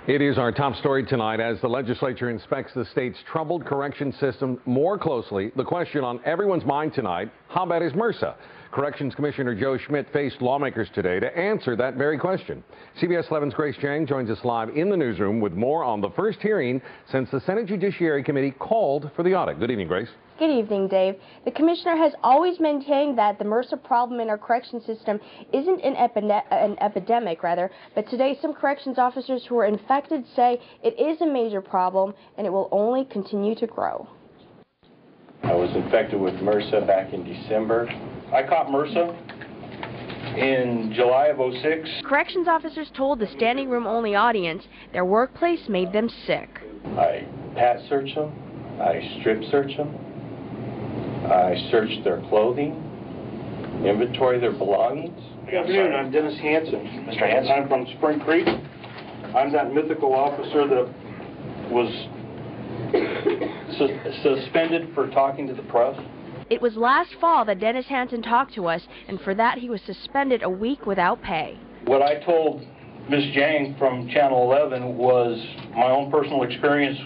It is our top story tonight as the legislature inspects the state's troubled correction system more closely. The question on everyone's mind tonight, how bad is MRSA? Corrections Commissioner Joe Schmidt faced lawmakers today to answer that very question. CBS 11's Grace Chang joins us live in the newsroom with more on the first hearing since the Senate Judiciary Committee called for the audit. Good evening, Grace. Good evening, Dave. The commissioner has always maintained that the MRSA problem in our correction system isn't an epidemic, but today some corrections officers who were infected say it is a major problem and it will only continue to grow. I was infected with MRSA back in December. I caught MRSA in July of '06. Corrections officers told the standing room only audience their workplace made them sick. I pat search them, I strip search them, I searched their clothing, inventory their belongings. Good afternoon, I'm Dennis Hansen. Mr. Hansen. I'm from Spring Creek. I'm that mythical officer that was suspended for talking to the press. It was last fall that Dennis Hansen talked to us, and for that he was suspended a week without pay. What I told Ms. Jang from Channel 11 was my own personal experience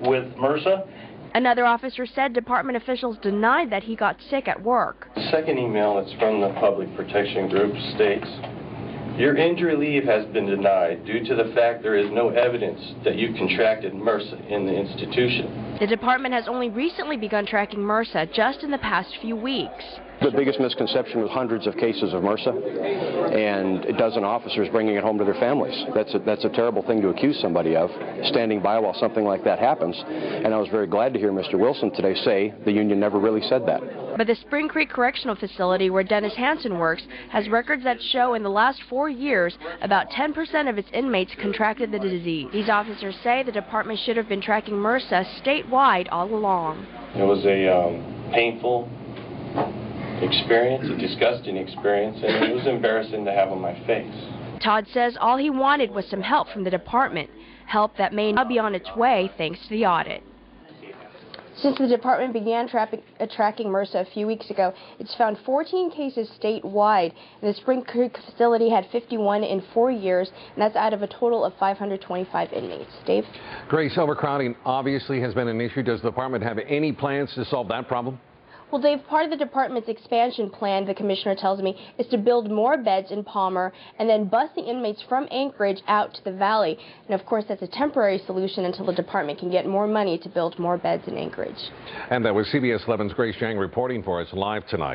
with MRSA. Another officer said department officials denied that he got sick at work. The second email that's from the Public Protection Group states, your injury leave has been denied due to the fact there is no evidence that you contracted MRSA in the institution. The department has only recently begun tracking MRSA just in the past few weeks. The biggest misconception was hundreds of cases of MRSA and a dozen officers bringing it home to their families. That's a terrible thing to accuse somebody of, standing by while something like that happens. And I was very glad to hear Mr. Wilson today say the union never really said that. But the Spring Creek Correctional Facility where Dennis Hansen works has records that show in the last 4 years about 10% of its inmates contracted the disease. These officers say the department should have been tracking MRSA statewide all along. It was a painful experience, a disgusting experience, and it was embarrassing to have on my face. Todd says all he wanted was some help from the department, help that may now be on its way thanks to the audit. Since the department began tracking MRSA a few weeks ago, it's found 14 cases statewide, and the Spring Creek facility had 51 in 4 years, and that's out of a total of 525 inmates. Dave? Grace, overcrowding obviously has been an issue. Does the department have any plans to solve that problem? Well, Dave, part of the department's expansion plan, the commissioner tells me, is to build more beds in Palmer and then bus the inmates from Anchorage out to the valley. And of course, that's a temporary solution until the department can get more money to build more beds in Anchorage. And that was CBS 11's Grace Chang reporting for us live tonight.